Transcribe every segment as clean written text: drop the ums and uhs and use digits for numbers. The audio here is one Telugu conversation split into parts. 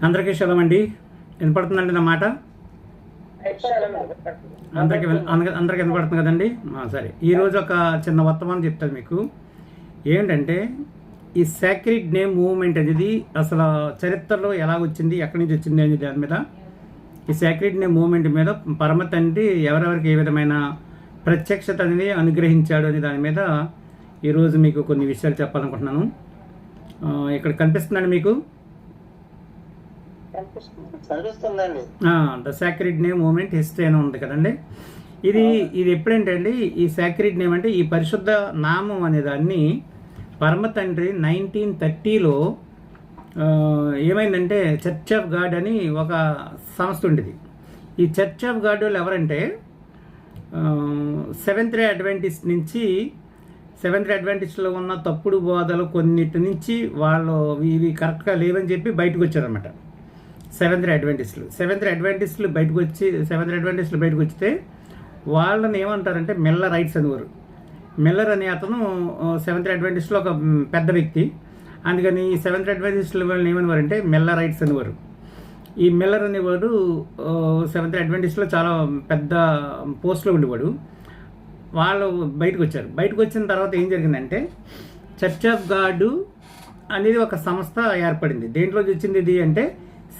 అందరికీ శుభం అండి. వినపడుతుందండి నా మాట? అందరికీ వినపడుతుంది కదండి. సరే, ఈరోజు ఒక చిన్న వర్తమానం చెప్తాను మీకు. ఏంటంటే ఈ సాక్రెడ్ నేమ్ మూవ్మెంట్ అనేది అసలు చరిత్రలో ఎలా వచ్చింది, ఎక్కడి నుంచి వచ్చింది అనేది దాని మీద, ఈ సాక్రెడ్ నేమ్ మూవ్మెంట్ మీద పరమ తండ్రి ఎవరెవరికి ఏ విధమైన ప్రత్యక్షత అనేది అనుగ్రహించాడు అనే దాని మీద ఈరోజు మీకు కొన్ని విషయాలు చెప్పాలనుకుంటున్నాను. ఇక్కడ కనిపిస్తుందండి మీకు the sacred name movement history అని ఉంది కదండి. ఇది ఎప్పుడంటే అండి, ఈ సాక్రెడ్ నేమ్ అంటే ఈ పరిశుద్ధ నామం అనే దాన్ని పరమ తండ్రి 1930లో ఏమైందంటే చర్చ్ ఆఫ్ గాడ్ అని ఒక సంస్థ ఉండేది. ఈ చర్చ్ ఆఫ్ గాడ్ వాళ్ళు ఎవరంటే సెవెంత్ డే అడ్వెంటిస్ట్లో ఉన్న తప్పుడు బోధలు కొన్నిటి నుంచి వాళ్ళు ఇవి కరెక్ట్గా లేవని చెప్పి బయటకు వచ్చారనమాట. సెవెంత్ డే అడ్వెంటిస్టులు బయటకు వస్తే వాళ్ళని ఏమంటారంటే మిల్లరైట్స్ అనేవారు. మిల్లర్ అనే అతను సెవెంత్ డే అడ్వెంటిస్ట్లో ఒక పెద్ద వ్యక్తి. అందుకని ఈ సెవెంత్ డే అడ్వెంటిస్టులు వాళ్ళని ఏమనేవారంటే మిల్లరైట్స్ అనేవారు. ఈ మిల్లర్ అనేవాడు సెవెంత్ డే అడ్వెంటిస్ట్లో చాలా పెద్ద పోస్ట్లో ఉండేవాడు. వాళ్ళు బయటకు వచ్చిన తర్వాత ఏం జరిగిందంటే చర్చ్ ఆఫ్ గాడ్ అనేది ఒక సంస్థ ఏర్పడింది. దేంట్లో వచ్చింది ఇది అంటే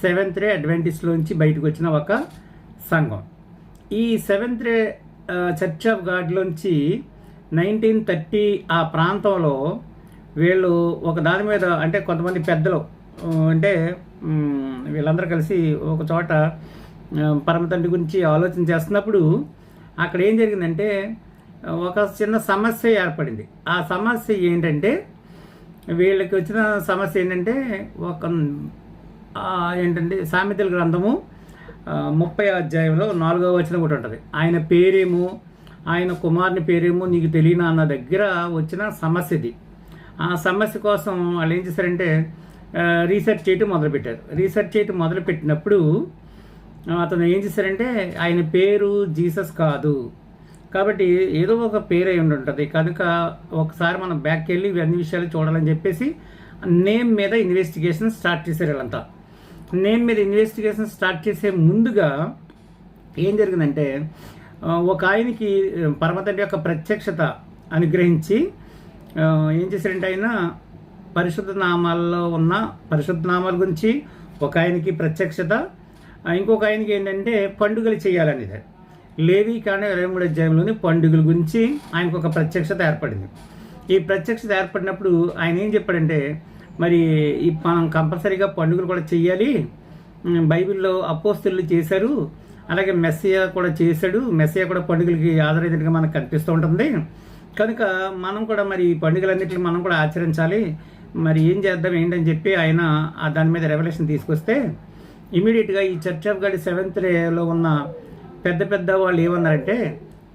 సెవెంత్ డే అడ్వెంటిస్ట్లోంచి బయటకు వచ్చిన ఒక సంఘం. ఈ సెవెంత్ డే చర్చ్ ఆఫ్ గాడ్లోంచి 1930 ఆ ప్రాంతంలో వీళ్ళు ఒక దాని మీద అంటే కొంతమంది పెద్దలు అంటే వీళ్ళందరూ కలిసి ఒక చోట పరమ తండ్రి గురించి ఆలోచన చేస్తున్నప్పుడు అక్కడ ఏం జరిగిందంటే ఒక చిన్న సమస్య ఏర్పడింది. ఆ సమస్య ఏంటంటే వీళ్ళకి వచ్చిన సమస్య ఏంటంటే సామెతల గ్రంథము 30వ అధ్యాయంలో 4వ వచనం ఒకటి ఉంటుంది. ఆయన పేరేమో ఆయన కుమారుని పేరేమో నీకు తెలియనా అన్న దగ్గర వచ్చిన సమస్య ఇది. ఆ సమస్య కోసం వాళ్ళు ఏం చేశారంటే రీసెర్చ్ చేయటం మొదలుపెట్టినప్పుడు అతను ఏం చేశారంటే ఆయన పేరు జీసస్ కాదు కాబట్టి ఏదో ఒక పేరు అయి ఉంటుంది కనుక ఒకసారి మనం బ్యాక్కి వెళ్ళి ఇవన్నీ విషయాలు చూడాలని చెప్పేసి నేమ్ మీద ఇన్వెస్టిగేషన్ స్టార్ట్ చేశారు. వీళ్ళంతా నేమ్ మీద ఇన్వెస్టిగేషన్ స్టార్ట్ చేసే ముందుగా ఏం జరిగిందంటే ఒక ఆయనకి పరమతండ్రి యొక్క ప్రత్యక్షత అనుగ్రహించి ఏం చేశారంటే ఆయన పరిశుద్ధ నామాల గురించి ఒక ఆయనకి ప్రత్యక్షత, ఇంకొక ఆయనకి ఏంటంటే పండుగలు చేయాలనేది. లేవీకాండం 23వ అధ్యాయంలోని పండుగల గురించి ఆయనకు ఒక ప్రత్యక్షత ఏర్పడింది. ఈ ప్రత్యక్షత ఏర్పడినప్పుడు ఆయన ఏం చెప్పాడంటే మరి మనం కంపల్సరీగా పండుగలు కూడా చెయ్యాలి. బైబిల్లో అపోస్తలులు చేశారు, అలాగే మెస్సియా కూడా చేశాడు. మెస్సియా కూడా పండుగలకి ఆధారితంగా మనకు కనిపిస్తూ ఉంటుంది. కనుక మనం కూడా మరి ఈ పండుగలన్నింటినీ మనం కూడా ఆచరించాలి. మరి ఏం చేద్దాం ఏంటని చెప్పి ఆయన దాని మీద రెవల్యూషన్ తీసుకొస్తే ఇమీడియట్గా ఈ చర్చ్ ఆఫ్ గాడ్ సెవెంత్ డేలో ఉన్న పెద్ద వాళ్ళు ఏమన్నారంటే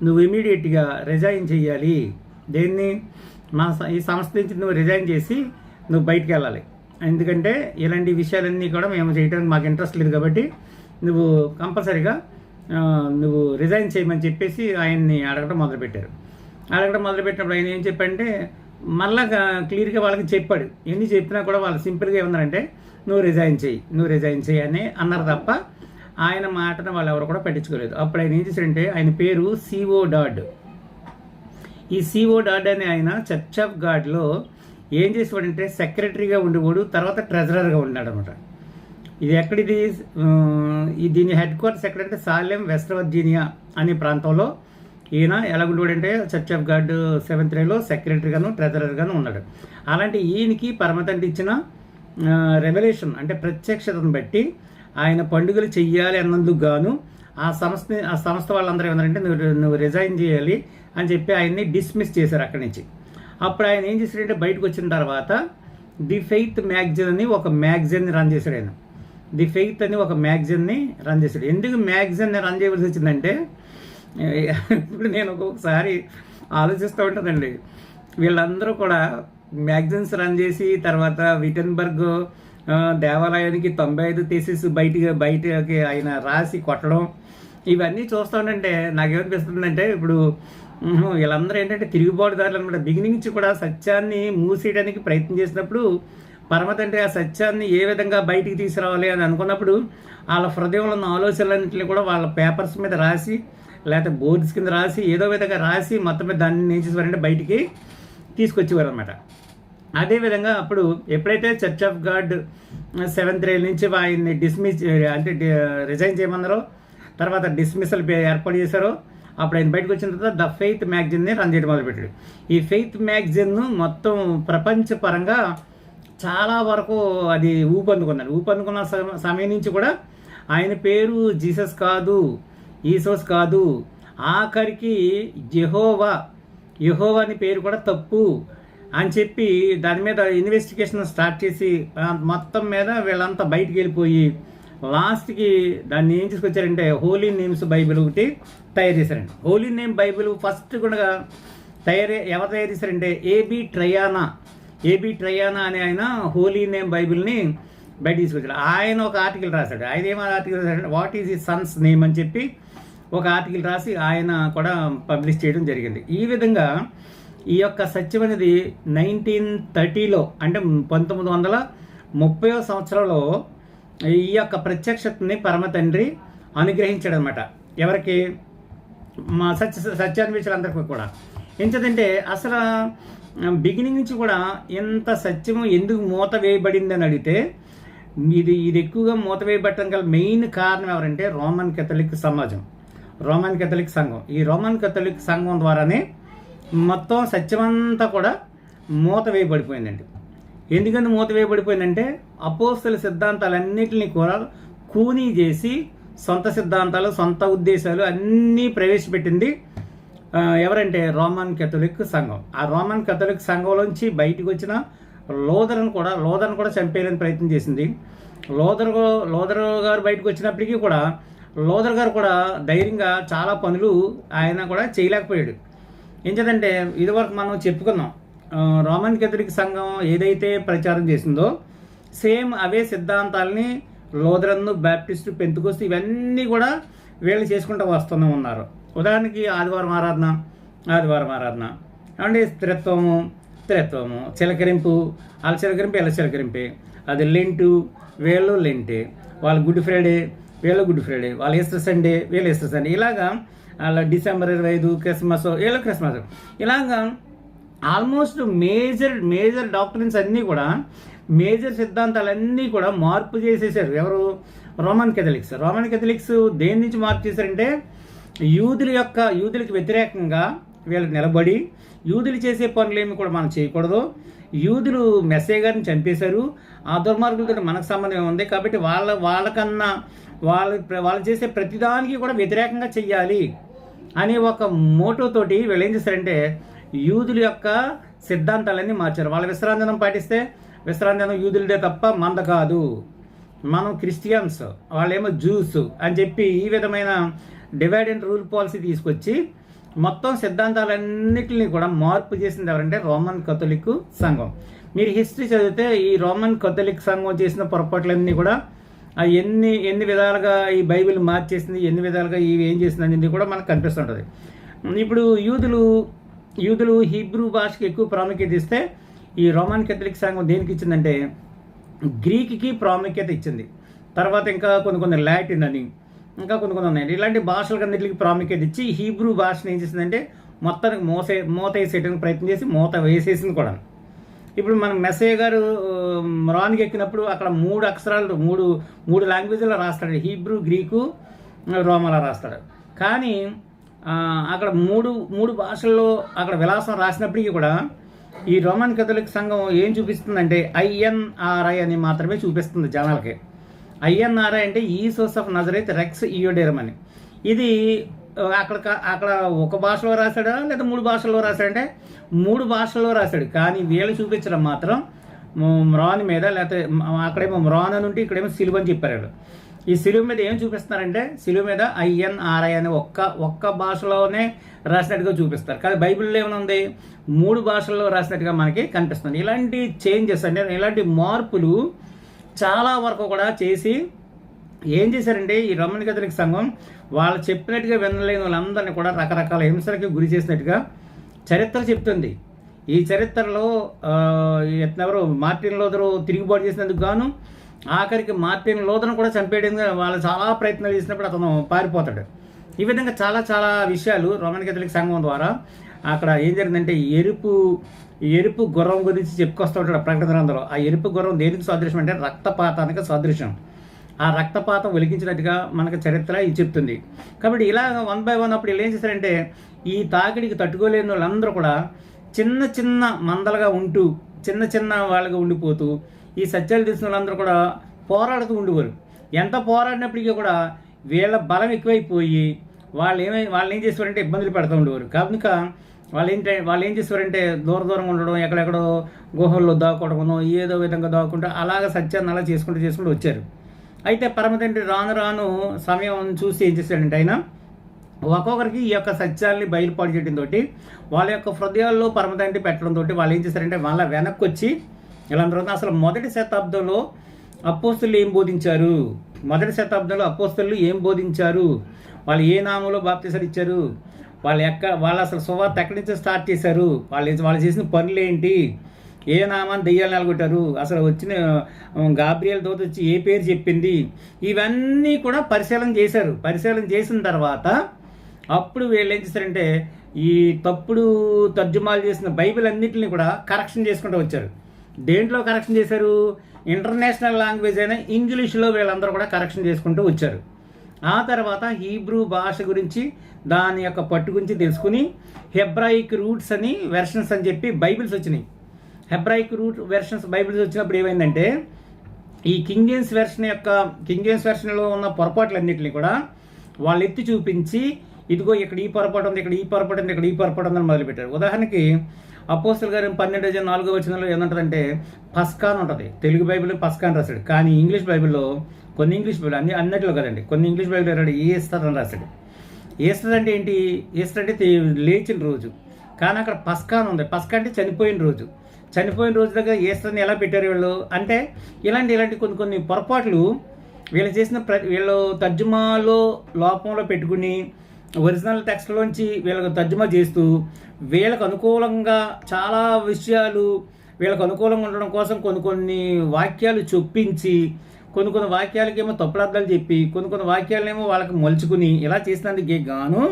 నువ్వు ఇమీడియట్గా రిజైన్ చేయాలి. దేన్ని? ఈ సంస్థ నుంచి నువ్వు రిజైన్ చేసి నువ్వు బయటికి వెళ్ళాలి. ఎందుకంటే ఇలాంటి విషయాలన్నీ కూడా మేము చేయడానికి మాకు ఇంట్రెస్ట్ లేదు కాబట్టి నువ్వు కంపల్సరీగా నువ్వు రిజైన్ చేయమని చెప్పేసి ఆయన్ని అడగడం మొదలుపెట్టినప్పుడు ఆయన ఏం చెప్పంటే మళ్ళా క్లియర్గా వాళ్ళకి చెప్పాడు. ఎన్ని చెప్పినా కూడా వాళ్ళు సింపుల్గా ఏమన్నారంటే నువ్వు రిజైన్ చేయి అని అన్నారు తప్ప ఆయన మాటను వాళ్ళు ఎవరు కూడా పట్టించుకోలేదు. అప్పుడు ఆయన ఏం చేశాడంటే ఆయన పేరు సిఓ డాడ్. ఈ సిఓ డాడ్ అని ఆయన చర్చ్ ఆఫ్ గాడ్లో ఏం చేసేవాడంటే సెక్రటరీగా ఉండేవాడు, తర్వాత ట్రెజరర్గా ఉన్నాడు అనమాట. ఇది ఎక్కడిది? దీని హెడ్ క్వార్టర్స్ ఎక్కడంటే సాలెం, వెస్ట్ వర్జీనియా అనే ప్రాంతంలో ఈయన ఎలా ఉండేవాడంటే చర్చ్ ఆఫ్ గాడ్ సెవెంత్ డేలో సెక్రటరీగాను ట్రెజరర్గాను ఉన్నాడు. అలాంటి ఈయనకి పరమతండ్రి ఇచ్చిన రెవల్యూషన్ అంటే ప్రత్యక్షతను బట్టి ఆయన పండుగలు చెయ్యాలి అన్నందుకు గాను ఆ సంస్థ వాళ్ళందరూ ఏమన్నారంటే నువ్వు రిజైన్ చేయాలి అని చెప్పి ఆయన్ని డిస్మిస్ చేశారు అక్కడి నుంచి. అప్పుడు ఆయన ఏం చేశాడంటే బయటకు వచ్చిన తర్వాత ది ఫెయిత్ మ్యాగజైన్ అని ఒక మ్యాగజైన్ని రన్ చేశాడు. ఆయన ది ఫెయిత్ అని ఒక మ్యాగజైన్ని రన్ చేశాడు. ఎందుకు మ్యాగజైన్ని రన్ చేయవలసి వచ్చిందంటే ఇప్పుడు నేను ఒక్కొక్కసారి ఆలోచిస్తూ ఉంటుందండి, వీళ్ళందరూ కూడా మ్యాగజైన్స్ రన్ చేసి తర్వాత విటన్బర్గ్ దేవాలయానికి 95 థీసిస్ బయటకి ఆయన రాసి కొట్టడం ఇవన్నీ చూస్తూ ఉంటే నాకేమనిపిస్తుందంటే ఇప్పుడు వీళ్ళందరూ ఏంటంటే తిరుగుబాటుదారులు అనమాట. బిగినింగ్ నుంచి కూడా సత్యాన్ని మూసేయడానికి ప్రయత్నం చేసినప్పుడు పరమ తండ్రి ఆ సత్యాన్ని ఏ విధంగా బయటికి తీసుకురావాలి అని అనుకున్నప్పుడు వాళ్ళ హృదయంలో ఉన్న ఆలోచనలన్నింటినీ కూడా వాళ్ళ పేపర్స్ మీద రాసి లేకపోతే బోర్డ్స్ కింద రాసి ఏదో విధంగా రాసి మొత్తం మీద దాన్ని ఏం చేసేవారంటే బయటికి తీసుకొచ్చేవారు అనమాట. అదేవిధంగా అప్పుడు ఎప్పుడైతే church of God 7th rail నుంచి ఆయన్ని అంటే రిజైన్ చేయమన్నారో, తర్వాత డిస్మిసల్ ఏర్పాటు చేశారో, అప్పుడు ఆయన బయటకు వచ్చిన తర్వాత ద ఫెయిత్ మ్యాగజైన్ని రన్ చేయడం మొదలుపెట్టాడు. ఈ ఫెయిత్ మ్యాగజైన్ మొత్తం ప్రపంచపరంగా చాలా వరకు అది ఊపందుకున్నాడు. ఊపందుకున్న సమయం నుంచి కూడా ఆయన పేరు జీసస్ కాదు, ఈసోస్ కాదు, ఆఖరికి యెహోవా అని పేరు కూడా తప్పు అని చెప్పి దాని మీద ఇన్వెస్టిగేషన్ స్టార్ట్ చేసి మొత్తం మీద వీళ్ళంతా బయటికి వెళ్ళిపోయి లాస్ట్కి దాన్ని ఏం తీసుకొచ్చారంటే హోలీ నేమ్స్ బైబిల్ ఒకటి తయారు చేశారండి. హోలీ నేమ్ బైబిల్ ఫస్ట్ కూడా ఎవరు తయారు చేశారంటే ఏబి ట్రయానా అనే ఆయన హోలీ నేమ్ బైబిల్ని బయట తీసుకొచ్చాడు. ఆయన ఒక ఆర్టికల్ రాశాడు. ఆయన ఏమైనా ఆర్టికల్ రాశాడు, వాట్ ఈజ్ ఈ సన్స్ నేమ్ అని చెప్పి ఒక ఆర్టికల్ రాసి ఆయన కూడా పబ్లిష్ చేయడం జరిగింది. ఈ విధంగా ఈ యొక్క సత్యం అనేది 1930లో అంటే 1930వ సంవత్సరంలో ఈ యొక్క ప్రత్యక్షతని పరమ తండ్రి అనుగ్రహించాడు అనమాట. ఎవరికి? మా సత్యాన్వేషులందరికీ కూడా. ఏంటంటే అసలు బిగినింగ్ నుంచి కూడా ఎంత సత్యము ఎందుకు మూత వేయబడింది అని అడిగితే ఇది ఎక్కువగా మూత వేయబడటం గల మెయిన్ కారణం ఎవరంటే రోమన్ కేథలిక్ సమాజం, రోమన్ కేథలిక్ సంఘం. ఈ రోమన్ కేథలిక్ సంఘం ద్వారానే మొత్తం సత్యమంతా కూడా మూత వేయబడిపోయిందండి. ఎందుకని మూత వేయబడిపోయిందంటే అపోస్తల సిద్ధాంతాలన్నింటినీ కూడా కూనీ చేసి సొంత సిద్ధాంతాలు సొంత ఉద్దేశాలు అన్నీ ప్రవేశపెట్టింది ఎవరంటే రోమన్ కేథలిక్ సంఘం. ఆ రోమన్ కేథలిక్ సంఘంలోంచి బయటకు వచ్చిన లోదర్ను కూడా చంపేయాలని ప్రయత్నం చేసింది. లోదర్ గారు బయటకు వచ్చినప్పటికీ కూడా లోదర్ గారు కూడా ధైర్యంగా చాలా పనులు ఆయన కూడా చేయలేకపోయాడు. ఏం చేద్దంటే ఇదివరకు మనం చెప్పుకున్నాం, రోమన్ కేథలిక్ సంఘం ఏదైతే ప్రచారం చేసిందో సేమ్ అవే సిద్ధాంతాలని లోదరన్ను, బ్యాప్టిస్టు, పెంతుకోస్తు ఇవన్నీ కూడా వీళ్ళు చేసుకుంటూ వస్తూనే ఉన్నారు. ఉదాహరణకి ఆదివారం ఆరాధన అంటే స్థిరత్వము, చిలకరింపు, వాళ్ళ చిలకరింపు వీళ్ళ చిలకరింపే, అది లెంటు వీళ్ళు లెంటే, వాళ్ళు గుడ్ ఫ్రైడే వీళ్ళు గుడ్ ఫ్రైడే, వాళ్ళు ఈస్టర్ సండే వీళ్ళు ఈస్టర్ సండే, ఇలాగా అలా December 25 క్రిస్మస్ వీళ్ళు క్రిస్మస్, ఇలాగా ఆల్మోస్ట్ మేజర్ డాక్టరీన్స్ అన్నీ కూడా మేజర్ సిద్ధాంతాలన్నీ కూడా మార్పు చేసేసారు. ఎవరు? రోమన్ కేథలిక్స్ దేని నుంచి మార్పు చేశారంటే యూదులకి వ్యతిరేకంగా వీళ్ళు నిలబడి యూదులు చేసే పనులేమి కూడా మనం చేయకూడదు, యూదులు మెస్సే గారిని చంపేశారు, ఆ దుర్మార్గులతో మనకు సంబంధం ఉంది కాబట్టి వాళ్ళకన్నా వాళ్ళు చేసే ప్రతిదానికి కూడా వ్యతిరేకంగా చెయ్యాలి అనే ఒక మోటోతోటి వీళ్ళు ఏం చేస్తారంటే యూదుల యొక్క సిద్ధాంతాలన్నీ మార్చారు. వాళ్ళ విశ్రాంతినం పాటిస్తే విశ్రాంతినం యూదులదే తప్ప మంద కాదు, మనం క్రిస్టియన్స్, వాళ్ళేమో జ్యూస్ అని చెప్పి ఈ విధమైన డివైడ్ అండ్ రూల్ పాలసీ తీసుకొచ్చి మొత్తం సిద్ధాంతాలన్నింటినీ కూడా మార్పు చేసింది ఎవరంటే రోమన్ కేథలిక్ సంఘం. మీరు హిస్టరీ చదివితే ఈ రోమన్ కేథలిక్ సంఘం చేసిన పొరపాట్లన్నీ కూడా ఎన్ని విధాలుగా ఈ బైబిల్ మార్చేసింది, ఎన్ని విధాలుగా ఇవి ఏం చేసింది అనేది కూడా మనకు కనిపిస్తుంటుంది. ఇప్పుడు యూదులు హీబ్రూ భాషకి ఎక్కువ ప్రాముఖ్యత ఇస్తే ఈ రోమన్ కేథలిక్ సంఘం దేనికి ఇచ్చిందంటే గ్రీక్కి ప్రాముఖ్యత ఇచ్చింది. తర్వాత ఇంకా కొన్ని లాటిన్ అని ఇంకా కొన్ని ఉన్నాయి. ఇలాంటి భాషలకన్నిటికి ప్రాముఖ్యత ఇచ్చి హీబ్రూ భాషను ఏం చేసిందంటే మొత్తానికి మూత వేసేయడానికి ప్రయత్నం చేసి మూత వేసేసింది కూడా. ఇప్పుడు మనం మెస్సయ్య గారు రానికి ఎక్కినప్పుడు అక్కడ 3 అక్షరాలు మూడు లాంగ్వేజ్లో రాస్తాడు, హీబ్రూ, గ్రీకు, రోమలా రాస్తాడు. కానీ అక్కడ మూడు భాషల్లో అక్కడ విలాసం రాసినప్పటికీ కూడా ఈ రోమన్ కేథలిక్ సంఘం ఏం చూపిస్తుందంటే INRI అని మాత్రమే చూపిస్తుంది జనాలకి. INRI అంటే ఈసోస్ ఆఫ్ నజరేత్ రెక్స్ ఇయోడేరం అని. ఇది అక్కడ ఒక భాషలో రాశాడా లేదా 3 భాషల్లో రాశాడంటే 3 భాషల్లో రాశాడు. కానీ వీళ్ళు చూపించడం మాత్రం మ్రాన్ మీద, లేకపోతే అక్కడేమో మ్రాన్ అని ఉంటే ఇక్కడేమో సిలువ అని చెప్పారు. ఈ సిలువ మీద ఏం చూపిస్తున్నారంటే సిలువ మీద INRI అని ఒక్క భాషలోనే రాసినట్టుగా చూపిస్తారు. కానీ బైబిల్లో ఏమైనా ఉంది 3 భాషల్లో రాసినట్టుగా మనకి కనిపిస్తుంది. ఇలాంటి చేంజెస్ అంటే ఇలాంటి మార్పులు చాలా వరకు కూడా చేసి ఏం చేశారంటే ఈ రోమన్ కేథలిక్ సంఘం వాళ్ళు చెప్పినట్టుగా వినలేని వాళ్ళందరినీ కూడా రకరకాల హింసలకి గురి చేసినట్టుగా చరిత్ర చెప్తుంది. ఈ చరిత్రలో ఎవరు మార్టిన్ లూథరు తిరుగుబాటు చేసినందుకు గాను ఆఖరికి మార్టిన్ లూథర్ను కూడా చంపేయడంగా వాళ్ళు చాలా ప్రయత్నాలు చేసినప్పుడు అతను పారిపోతాడు. ఈ విధంగా చాలా చాలా విషయాలు రోమన్ కేథలిక్ సంఘం ద్వారా అక్కడ ఏం జరిగిందంటే ఎరుపు గుర్రం గురించి చెప్పుకొస్తూ ఉంటాడు ప్రకటన గ్రంథంలో. ఆ ఎరుపు గుర్రం దేనికి సదృశ్యం అంటే రక్తపాతానికి సదృశ్యం. ఆ రక్తపాతం వెలిగించినట్టుగా మనకు చరిత్ర ఇది చెప్తుంది. కాబట్టి ఇలా 1 by 1 అప్పుడు వీళ్ళు ఏం చేశారంటే ఈ తాకిడికి తట్టుకోలేని వాళ్ళందరూ కూడా చిన్న చిన్న మందలుగా ఉంటూ చిన్న చిన్న వాళ్ళగా ఉండిపోతూ ఈ సత్యాలు తెలిసిన వాళ్ళందరూ కూడా పోరాడుతూ ఉండేవారు. ఎంత పోరాడినప్పటికీ కూడా వీళ్ళ బలం ఎక్కువైపోయి వాళ్ళు ఏం చేసేవారంటే ఇబ్బందులు పెడుతూ ఉండేవారు. కనుక వాళ్ళు ఏం చేసేవారంటే దూరంగా ఉండడం, ఎక్కడెక్కడో గుహల్లో దాక్కోవడమో ఏదో విధంగా దాక్కుంటూ అలాగ సత్యాన్ని అలా చేసుకుంటూ వచ్చారు. అయితే పరమతండ్రి రాను సమయం చూసి ఏం చేశాడంటే ఆయన ఒక్కొక్కరికి ఈ యొక్క సత్యాల్ని బయలుపాటు చేయడంతో వాళ్ళ యొక్క హృదయాల్లో పరమతండ్రి పెట్టడంతో వాళ్ళు ఏం చేశారంటే వాళ్ళ వెనక్కి వచ్చి వీళ్ళందరూ అసలు మొదటి శతాబ్దంలో అపోస్తలులు ఏం బోధించారు, వాళ్ళు ఏ నామంలో బాప్తిసాలు ఇచ్చారు, వాళ్ళు అసలు సువార్త ఎక్కడి నుంచి స్టార్ట్ చేశారు, వాళ్ళు చేసిన పనులు ఏంటి, ఏ నామాన్ని దెయ్యాలు నెలగొట్టారు, అసలు వచ్చిన గాబ్రియల్ దూత వచ్చి ఏ పేరు చెప్పింది, ఇవన్నీ కూడా పరిశీలన చేసిన తర్వాత అప్పుడు వీళ్ళు ఏం చేశారంటే ఈ తప్పుడు తర్జుమాలు చేసిన బైబిల్ అన్నింటినీ కూడా కరెక్షన్ చేసుకుంటూ వచ్చారు. దేంట్లో కరెక్షన్ చేశారు? ఇంటర్నేషనల్ లాంగ్వేజ్ అయిన ఇంగ్లీష్లో వీళ్ళందరూ కూడా కరెక్షన్ చేసుకుంటూ వచ్చారు. ఆ తర్వాత హీబ్రూ భాష గురించి దాని యొక్క పట్టు గురించి తెలుసుకుని హెబ్రాయిక్ రూట్స్ అని వెర్షన్స్ అని చెప్పి బైబిల్స్ వచ్చినాయి. హెబ్రాయిక్ రూట్ వెర్షన్స్ బైబిల్స్ వచ్చినప్పుడు ఏమైందంటే ఈ కింగ్ జేమ్స్ వెర్షన్లో ఉన్న పొరపాట్లన్నింటినీ కూడా వాళ్ళు ఎత్తి చూపించి ఇదిగో ఇక్కడ ఈ పొరపాటు ఉంది, ఇక్కడ ఈ పొరపాటు ఉంది, ఇక్కడ ఈ పొరపాటు ఉందని మొదలుపెట్టారు. ఉదాహరణకి అపోస్తలుల గారు 12:4 ఏమంటుందంటే పస్కా అని ఉంటుంది. తెలుగు బైబిల్ పస్కా అని రాశాడు. కానీ ఇంగ్లీష్ బైబిల్లో కొన్ని ఇంగ్లీష్ బైబిల్ అన్నిటిలో కదండి, కొన్ని ఇంగ్లీష్ బైబిల్ రాడు ఈస్టర్ అని రాశాడు. ఈస్టర్ అంటే ఏంటి? ఈస్టర్ అంటే లేచిన రోజు. కానీ అక్కడ పస్కా అని ఉంది. పస్కా అంటే చనిపోయిన రోజు దగ్గర ఈస్టర్ని ఎలా పెట్టారు వీళ్ళు అంటే ఇలాంటి కొన్ని పొరపాట్లు వీళ్ళు తర్జుమాలో లోపంలో పెట్టుకుని ఒరిజినల్ టెక్స్ట్లోంచి వీళ్ళకు తర్జుమా చేస్తూ వీళ్ళకు అనుకూలంగా చాలా విషయాలు వీళ్ళకు అనుకూలంగా ఉండడం కోసం కొన్ని వాక్యాలు చొప్పించి కొన్ని వాక్యాలకేమో తప్పులర్థాలు చెప్పి కొన్ని వాక్యాలనేమో వాళ్ళకి మలుచుకుని ఇలా చేసినందుకే గాను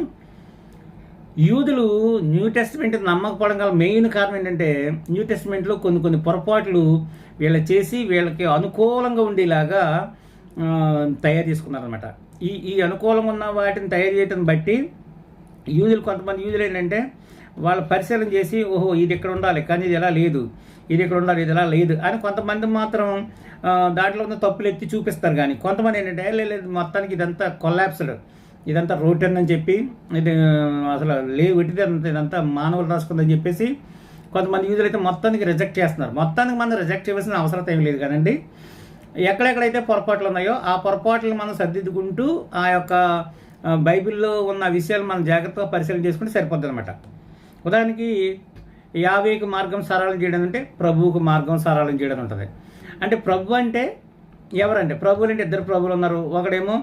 యూదులు న్యూ టెస్టిమెంట్ నమ్మకపోవడం గల మెయిన్ కారణం ఏంటంటే న్యూ టెస్టిమెంట్లో కొన్ని పొరపాట్లు వీళ్ళకి అనుకూలంగా ఉండేలాగా తయారు చేసుకున్నారనమాట. ఈ అనుకూలంగా ఉన్న వాటిని తయారు చేయడం బట్టి కొంతమంది యూదులు ఏంటంటే వాళ్ళు పరిశీలన చేసి ఓహో ఇది ఇక్కడ ఉండాలి కానీ ఇది ఎలా లేదు, ఇది ఇక్కడ ఉండాలి ఇది ఎలా లేదు అని కొంతమంది మాత్రం దాంట్లో ఉన్న తప్పులు ఎత్తి చూపిస్తారు. కానీ కొంతమంది ఏంటంటే లేదు మొత్తానికి ఇదంతా కొలాప్స్డ్, ఇదంతా రోటన్ అని చెప్పి ఇది అసలు ఇదంతా మానవులు రాసుకుందని చెప్పేసి కొంతమంది యూజులు అయితే మొత్తానికి రిజెక్ట్ చేస్తున్నారు. మొత్తానికి మనం రిజెక్ట్ చేయాల్సిన అవసరం ఏం లేదు కానండి. ఎక్కడెక్కడైతే పొరపాట్లు ఉన్నాయో ఆ పొరపాట్లను మనం సర్దిద్దుకుంటూ ఆ యొక్క బైబిల్లో ఉన్న విషయాలు మనం జాగ్రత్తగా పరిశీలన చేసుకుంటే సరిపోద్ది అనమాట. ఉదాహరణకి యావేకు మార్గం సరళం చేయడం అంటే ప్రభువుకు మార్గం సరళం చేయడం ఉంటుంది. అంటే ప్రభు అంటే ఎవరంటే ప్రభువులు అంటే ఇద్దరు ప్రభువులు ఉన్నారు. ఒకడేమో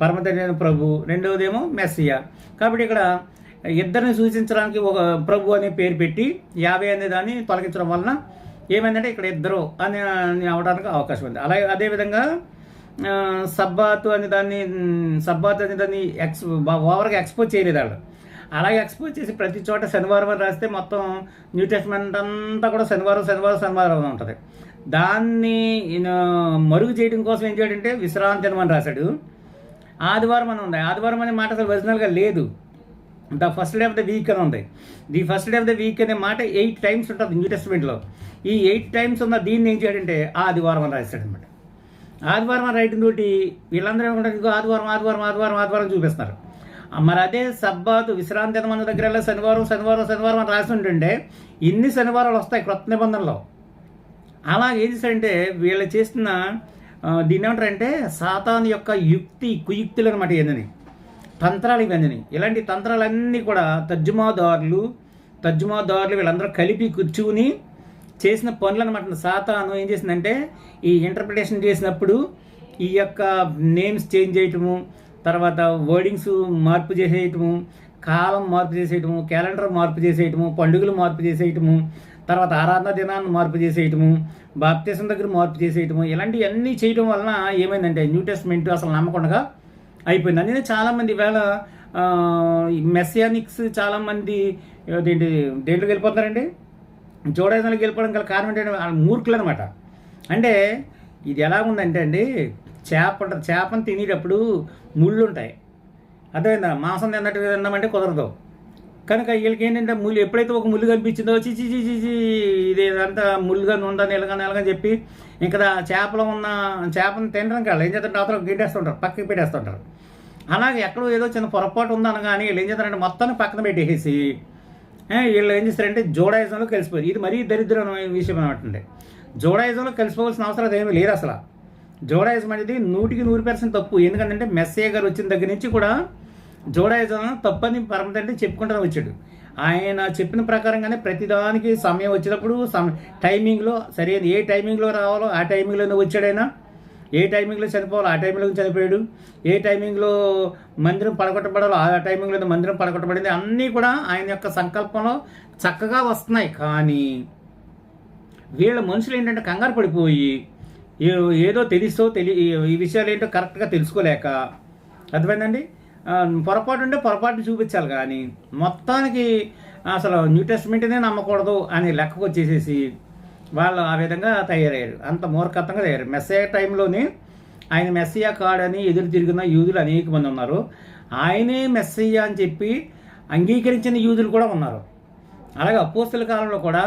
పరమతండ్రి ప్రభు, రెండవదేమో మెస్సియా. కాబట్టి ఇక్కడ ఇద్దరిని సూచించడానికి ఒక ప్రభు అనే పేరు పెట్టి యావే అనే దాన్ని తొలగించడం వలన ఏమైందంటే ఇక్కడ ఇద్దరు అని అవడానికి అవకాశం ఉంది. అలాగే అదేవిధంగా సబ్బాత్ అనే దాన్ని ఓవర్గా ఎక్స్పోజ్ చేయలేదు వాళ్ళు. అలాగే ఎక్స్పోజ్ చేసి ప్రతి చోట శనివారం అని రాస్తే మొత్తం న్యూ టెస్ట్మెంట్ అంతా కూడా శనివారం ఉంటుంది. దాన్ని మరుగు చేయడం కోసం ఏం చేయడంటే విశ్రాంతి అని రాశాడు. ఆదివారం అని ఉంది. ఆదివారం అనే మాట అసలు ఒరిజినల్గా లేదు. The first day of the week అని ఉంది. The first day of the week అనే మాట 8 times ఉంటుంది న్యూ టెస్ట్మెంట్లో. ఈ 8 times ఉన్న దీన్ని ఏం చేయడంటే ఆదివారం అని రాశాడు అనమాట. ఆదివారం అని రైటింగ్ తోటి వీళ్ళందరూ ఏమంటారు ఇంకో ఆదివారం చూపిస్తున్నారు. మరి అదే సబ్బాతు విశ్రాంతి మన దగ్గర శనివారం అని రాసి ఉంటుంటే ఇన్ని శనివారాలు వస్తాయి క్రొత్త నిబంధనలో. అలా ఏం చేశారంటే వీళ్ళు చేస్తున్న దీన్ని ఏమంటారంటే సాతాను యొక్క కుయుక్తులు అనమాట. ఏందని తంత్రాలు ఇవన్నీ. ఇలాంటి తంత్రాలన్నీ కూడా తర్జుమాదారులు వీళ్ళందరూ కలిపి కూర్చుని చేసిన పనులు అనమాట. సాతాను ఏం చేసిందంటే ఈ ఇంటర్ప్రిటేషన్ చేసినప్పుడు ఈ యొక్క నేమ్స్ చేంజ్ చేయటము, తర్వాత వర్డింగ్స్ మార్పు చేసేయటము, కాలం మార్పు చేసేయటము, క్యాలెండర్ మార్పు చేసేయటము, పండుగలు మార్పు చేసేయటము, తర్వాత ఆరాధన దినాన్ని మార్పు చేసేయటము, బాప్తిసం దగ్గర మార్పు చేసేయటము, ఇలాంటివన్నీ చేయడం వలన ఏమైందంటే న్యూ టెస్ట్మెంట్ అసలు నమ్మకుండా అయిపోయింది. అందుకని చాలామంది ఈవేళ మెస్సియానిక్స్ చాలామంది దేంట్లోకి వెళ్ళిపోతున్నారండి, జోడైజంలోకి వెళ్ళిపోవడం గల కారణం ఏంటంటే వాళ్ళు మూర్ఖులు అనమాట. అంటే ఇది ఎలా ఉందంటే అండి, చేపను తినేటప్పుడు ముళ్ళు ఉంటాయి, అర్థమైందా? మాంసం తిన్నామంటే కుదరదు. కనుక వీళ్ళకి ఏంటంటే ముళ్ళు ఎప్పుడైతే ఒక ముళ్ళు కనిపించిందో చిచి చిచి ఇది అంతా ముళ్ళుగా ఉందని ఎలాగని చెప్పి ఇంకా చేపలో ఉన్న చేపను తినడానికి వాళ్ళు ఏం చేస్తుంటారు, అవతల గిడ్డేస్తుంటారు, పక్కకి పెట్టేస్తుంటారు. అలాగే ఎక్కడో ఏదో చిన్న పొరపాటు ఉందనగానే వీళ్ళు ఏం చేస్తారంటే మొత్తాన్ని పక్కన పెట్టేసి వీళ్ళు ఏం చేస్తారంటే జోడాయిజంలో కలిసిపోయారు. ఇది మరీ దరిద్రమైన విషయం అనమాట. జోడాయిజంలో కలిసిపోవాల్సిన అవసరం ఏమీ లేదు అసలు. జోడాయిజం అనేది 100% తప్పు. ఎందుకంటే మెస్సయ్య గారు వచ్చిన దగ్గర నుంచి కూడా జోడాయిజం తప్పని పరమతండ్రి చెప్పుకుంటూ వచ్చాడు. ఆయన చెప్పిన ప్రకారంగానే ప్రతిదానికి సమయం వచ్చినప్పుడు టైమింగ్లో సరైన ఏ టైమింగ్లో రావాలో ఆ టైమింగ్లోనే వచ్చాడైనా, ఏ టైమింగ్లో చనిపోవాలో ఆ టైంలో చనిపోయాడు, ఏ టైమింగ్లో మందిరం పడగొట్టబడాలో ఆ టైమింగ్లో మందిరం పడగొట్టబడింది. అన్నీ కూడా ఆయన యొక్క సంకల్పంలో చక్కగా వస్తున్నాయి. కానీ వీళ్ళ మనుషులు ఏంటంటే కంగారు పడిపోయి ఏదో ఈ విషయాలు ఏంటో కరెక్ట్గా తెలుసుకోలేక, అర్థమైందండి, పొరపాటు ఉంటే పొరపాటుని చూపించాలి కానీ మొత్తానికి అసలు న్యూ టెస్ట్మెంట్నే నమ్మకూడదు అని లెక్కకు వచ్చేసేసి వాళ్ళు ఆ విధంగా తయారయ్యారు. అంత మూర్ఖత్వంగా తయారయ్యారు. మెస్సయ్య టైంలోనే ఆయన మెస్సయ్య కాడని ఎదురు తిరిగిన యూదులు అనేక మంది ఉన్నారు. ఆయనే మెస్సయ్య అని చెప్పి అంగీకరించిన యూదులు కూడా ఉన్నారు. అలాగే అపోస్తల కాలంలో కూడా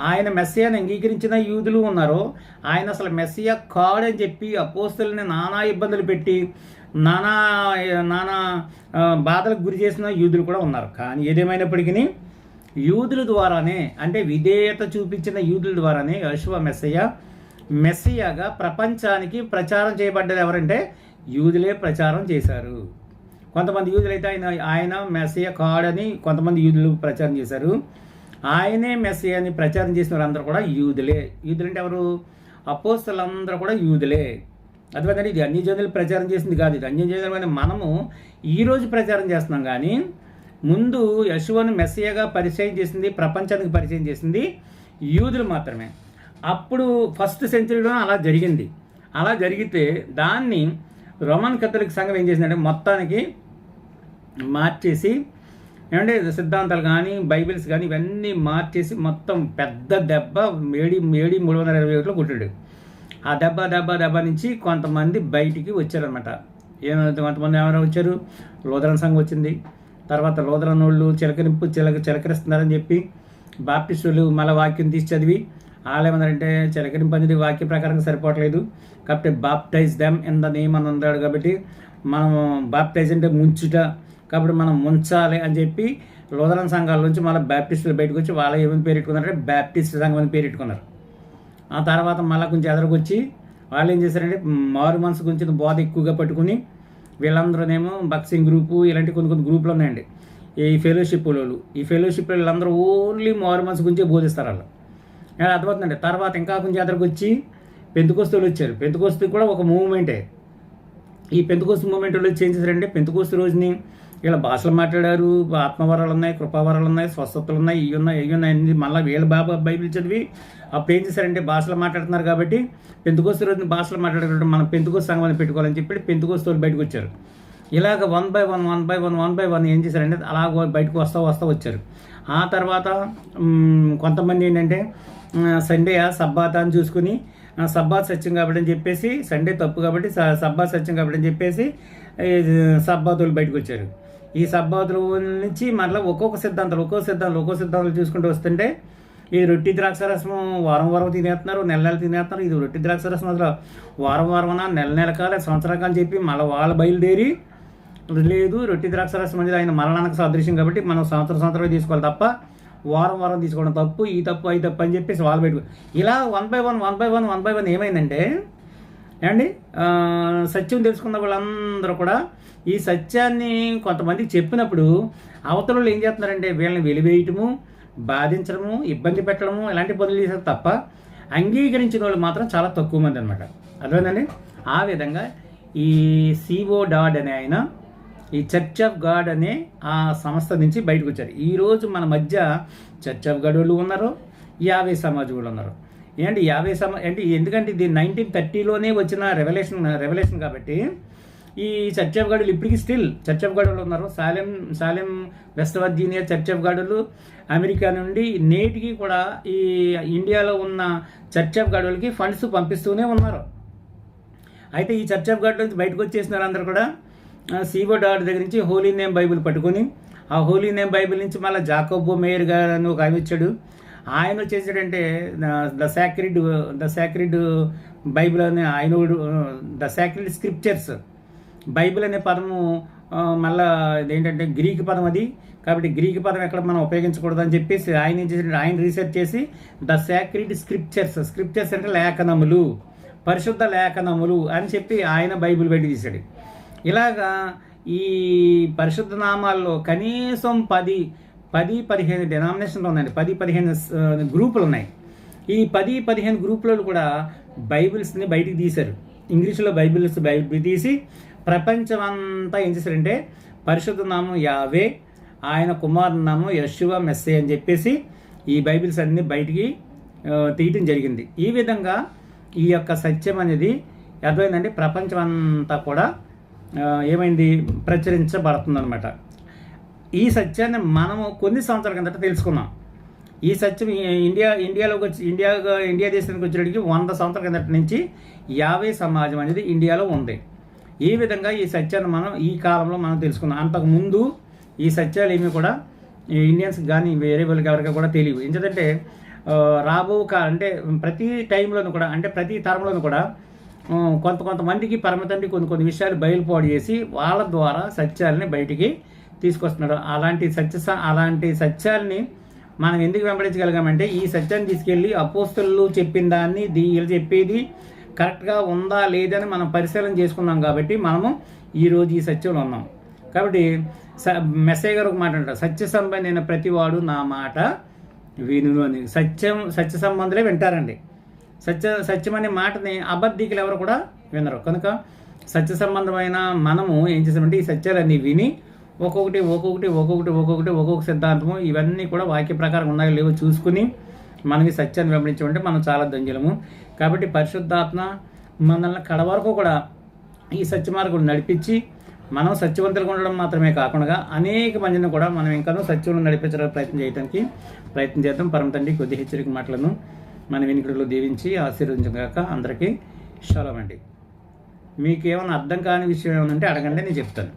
ఆయన మెస్సయ్యని అంగీకరించిన యూదులు ఉన్నారు. ఆయన అసలు మెస్సయ్య కాడని చెప్పి అపోస్తలని నానా ఇబ్బందులు పెట్టి నానా బాధలకు గురి చేసిన యూదులు కూడా ఉన్నారు. కానీ ఏదేమైనప్పటికీ యూదుల ద్వారానే, అంటే విధేయత చూపించిన యూదుల ద్వారానే యెషూవ మెస్సియాగా ప్రపంచానికి ప్రచారం చేయబడ్డది. ఎవరంటే యూదులే ప్రచారం చేశారు. కొంతమంది యూదులు అయితే ఆయన మెస్సియా కాడని కొంతమంది యూదులు ప్రచారం చేశారు. ఆయనే మెస్సియాని ప్రచారం చేసిన వారందరూ కూడా యూదులే. యూదులు అంటే ఎవరు? అపోస్తలులందరూ కూడా యూదులే. అర్థమైందండి. ఇది అన్ని జనులు ప్రచారం చేసింది కాదు. ఇది అన్ని జనులు మనము ఈరోజు ప్రచారం చేస్తున్నాం. కానీ ముందు యెషూవను మెస్సియాగా పరిచయం చేసింది, ప్రపంచానికి పరిచయం చేసింది యూదులు మాత్రమే. అప్పుడు ఫస్ట్ సెంచరీలో అలా జరిగింది. అలా జరిగితే దాన్ని రోమన్ కథోలిక్ సంఘం ఏం చేసిందంటే మొత్తానికి మార్చేసి, ఏమంటే సిద్ధాంతాలు కానీ బైబిల్స్ కానీ ఇవన్నీ మార్చేసి మొత్తం పెద్ద దెబ్బ మేడి 321 కొట్టాడు. ఆ దెబ్బ నుంచి కొంతమంది బయటికి వచ్చారనమాట. కొంతమంది ఎవరైనా వచ్చారు, లూథరన్ సంఘం వచ్చింది. తర్వాత లూథరన్ వాళ్ళు చిలకరిస్తున్నారని చెప్పి బాప్టిస్టులు మళ్ళీ వాక్యం తీసి చదివి వాళ్ళేమన్నారంటే చిలకరింపు అనేది వాక్య ప్రకారంగా సరిపోవట్లేదు కాబట్టి baptise them in the name అని ఉన్నాడు. కాబట్టి మనం బాప్టైజ్ అంటే ముంచుట, కాబట్టి మనం ముంచాలి అని చెప్పి లూథరన్ సంఘాల నుంచి మళ్ళీ బాప్టిస్టులు బయటకు వచ్చి వాళ్ళు ఏమని పేరు పెట్టుకున్నారంటే బాప్టిస్ట్ సంఘం అని పేరు పెట్టుకున్నారు. ఆ తర్వాత మళ్ళీ కొంచెం ఎదరికొచ్చి వాళ్ళు ఏం చేశారంటే మారు మనసు గురించి బోధ ఎక్కువగా పట్టుకుని వీళ్ళందరూనేమో బక్సింగ్ గ్రూపు ఇలాంటి కొన్ని గ్రూపులు ఉన్నాయండి. ఈ ఫెలోషిప్ వీళ్ళందరూ ఓన్లీ మారు మనసు గురించే బోధిస్తారు. వాళ్ళు అర్థమవుతుందండి. తర్వాత ఇంకా కొంచెం ఎదరికి వచ్చి పెంతెకోస్తు వచ్చారు. పెంతెకోస్తు కూడా ఒక మూవ్మెంటే. ఈ పెంతెకోస్తు మూవ్మెంట్ వాళ్ళు ఏం చేశారంటే పెంతెకోస్తు రోజుని వీళ్ళ భాషలు మాట్లాడారు, ఆత్మవరాలు ఉన్నాయి, కృపావరాలు ఉన్నాయి, స్వస్థతలు ఉన్నాయి, ఇవి ఉన్నాయి అన్ని మళ్ళీ వీళ్ళ బైబిల్ చదివి అప్పుడు ఏం చేశారంటే భాషలు మాట్లాడుతున్నారు కాబట్టి పెంతెకోస్తు రోజున భాషలు మాట్లాడేటప్పుడు మనం పెంతెకోస్తు సంఘాన్ని పెట్టుకోవాలని చెప్పి పెంతెకోస్తు వాళ్ళు బయటకు వచ్చారు. ఇలాగ వన్ బై వన్ ఏం చేశారంటే అలా బయటకు వస్తూ వచ్చారు. ఆ తర్వాత కొంతమంది ఏంటంటే సండే సబ్బాత్ అని చూసుకుని సబ్బాత్ సత్యం కాబట్టి అని చెప్పేసి, సండే తప్పు కాబట్టి సబ్బాత్ సత్యం కాబట్టి అని చెప్పేసి సబ్బాతులు బయటకు వచ్చారు. ఈ సబ్బాతుల నుంచి మళ్ళీ ఒక్కొక్క సిద్ధాంతాలు చూసుకుంటూ వస్తుంటే ఈ రొట్టి ద్రాక్షరసం వారం తినేస్తున్నారు, నెల తినేస్తున్నారు. ఇది రొట్టి ద్రాక్షరసం అసలు వారం నెల కాలే సంవత్సరాల కాలం చెప్పి మళ్ళీ వాళ్ళు బయలుదేరి లేదు రొట్టి ద్రాక్షరసం అనేది ఆయన మరణానికి సాదృశ్యం కాబట్టి మనం సంవత్సరం తీసుకోవాలి తప్ప వారం తీసుకోవడం తప్పు, ఈ తప్పు అని చెప్పేసి వాళ్ళు పెట్టుకో. ఇలా వన్ బై వన్ ఏమైందంటే ఏమండి సత్యం తెలుసుకున్న వాళ్ళందరూ కూడా ఈ సత్యాన్ని కొంతమందికి చెప్పినప్పుడు అవతల ఏం చేస్తున్నారంటే వీళ్ళని వెలివేయటము, బాధించడము, ఇబ్బంది పెట్టడము ఇలాంటి పనులు చేశారు తప్ప అంగీకరించిన వాళ్ళు మాత్రం చాలా తక్కువ మంది అనమాట. అర్థమైందండి. ఆ విధంగా ఈ సిఓ డాడ్ అనే ఆయన ఈ చర్చ్ ఆఫ్ గాడ్ అనే ఆ సంస్థ నుంచి బయటకు వచ్చారు. ఈరోజు మన మధ్య చర్చ్ ఆఫ్ గాడ్ వాళ్ళు ఉన్నారు, యావే సమాజ్ వాళ్ళు ఉన్నారు. ఏంటి యావే అంటే ఎందుకంటే ఇది 1930లోనే వచ్చిన రెవల్యూషన్ కాబట్టి ఈ చర్చ్ ఆఫ్ గాడులు ఇప్పటికీ స్టిల్ చర్చ్ ఆఫ్ గాడులు ఉన్నారు. Salem West Virginia church of గాడులు అమెరికా నుండి నేటికి కూడా ఈ ఇండియాలో ఉన్న చర్చ్ ఆఫ్ గాడులకి ఫండ్స్ పంపిస్తూనే ఉన్నారు. అయితే ఈ చర్చ్ ఆఫ్ గాడ్ నుంచి బయటకు వచ్చేసినారు అందరూ కూడా. సీబో డాడ్ దగ్గర నుంచి హోలీ నేమ్ బైబిల్ పట్టుకొని ఆ హోలీ నేమ్ బైబిల్ నుంచి మళ్ళీ జాకోబో మేయర్ గారు అని ఒక ఆయన వచ్చాడు. ఆయన వచ్చేసాడంటే ద సాక్రిడ్ బైబిల్ అనే ఆయన ద సాక్రిడ్ స్క్రిప్చర్స్ బైబిల్ అనే పదము మళ్ళీ ఏంటంటే గ్రీక్ పదం అది, కాబట్టి గ్రీక్ పదం ఎక్కడ మనం ఉపయోగించకూడదు అని చెప్పేసి ఆయన ఏం చేశాడు, ఆయన రీసెర్చ్ చేసి ద సాక్రిడ్ స్క్రిప్చర్స్ అంటే లేఖనములు, పరిశుద్ధ లేఖనములు అని చెప్పి ఆయన బైబిల్ బయట తీశాడు. ఇలాగా ఈ పరిశుద్ధ నామాల్లో కనీసం 10-15 డినామినేషన్లు ఉన్నాయండి, 10-15 గ్రూపులు ఉన్నాయి. ఈ 10-15 గ్రూపులలో కూడా బైబిల్స్ని బయటికి తీశారు. ఇంగ్లీష్లో బైబిల్ తీసి ప్రపంచం అంతా ఏం చేశారంటే పరిశుద్ధ నామం యావే, ఆయన కుమారుని నామం యెషువా మెస్సే అని చెప్పేసి ఈ బైబిల్స్ అన్ని బయటికి తీయటం జరిగింది. ఈ విధంగా ఈ యొక్క సత్యం అనేది అర్థమైందంటే ప్రపంచం అంతా కూడా ఏమైంది, ప్రచురించబడుతుందన్నమాట. ఈ సత్యాన్ని మనము కొన్ని సంవత్సరాల కిందట తెలుసుకున్నాం. ఈ సత్యం ఇండియాలోకి వచ్చి ఇండియా దేశానికి వచ్చేటికి 100 సంవత్సరాల కిందట నుంచి యావే సమాజం అనేది ఇండియాలో ఉంది. ఈ విధంగా ఈ సత్యాన్ని మనం ఈ కాలంలో మనం తెలుసుకున్నాం. అంతకుముందు ఈ సత్యాలు ఏమి కూడా ఇండియన్స్ కానీ వేరే వాళ్ళకి ఎవరికి కూడా తెలియవు. ఎందుకంటే అంటే ప్రతి టైంలోనూ కూడా, అంటే ప్రతి తరంలోనూ కూడా కొంతమందికి పరమతండ్రి కొన్ని విషయాలు బయలుపాటు చేసి వాళ్ళ ద్వారా సత్యాలని బయటికి తీసుకొస్తున్నాడు. అలాంటి సత్యాల్ని మనం ఎందుకు వెంబడించగలిగామంటే ఈ సత్యాన్ని తీసుకెళ్ళి అపోస్తలు చెప్పిన దాన్ని వీళ్ళు చెప్పేది కరెక్ట్గా ఉందా లేదని మనం పరిశీలన చేసుకున్నాం కాబట్టి మనము ఈరోజు ఈ సత్యంలో ఉన్నాం. కాబట్టి మెస్సయ్య గారు ఒక మాట అంటారు, సత్య సంబంధమైన ప్రతివాడు నా మాట వినును అని. సత్య సంబంధులే వింటారండి. సత్యం అనే మాటని అబద్ధికులు ఎవరు కూడా వినరు. కనుక సత్య సంబంధమైన మనము ఏం చేసామంటే ఈ సత్యాలన్నీ విని ఒక్కొక్క సిద్ధాంతము ఇవన్నీ కూడా వాక్య ప్రకారం ఉన్నాయో లేవో చూసుకుని మనం ఈ సత్యాన్ని వెంబడించమంటే మనం చాలా ధన్యులము. కాబట్టి పరిశుద్ధాత్మ మనల్ని కడవరకు కూడా ఈ సత్య మార్గం నడిపించి మనం సత్యవంతులుగా ఉండడం మాత్రమే కాకుండా అనేక మందిని కూడా మనం ఇంకా సత్యంలో నడిపించడానికి ప్రయత్నం చేద్దాం. పరమ తండ్రి కొద్ది హెచ్చరిక మాటలను మన వినికిడిలో దీవించి ఆశీర్వదించగాక. అందరికీ షాలోమ్ అండి. మీకు ఏమైనా అర్థం కాని విషయం ఏమైనా ఉంటే అడగండి, నేను చెప్తాను.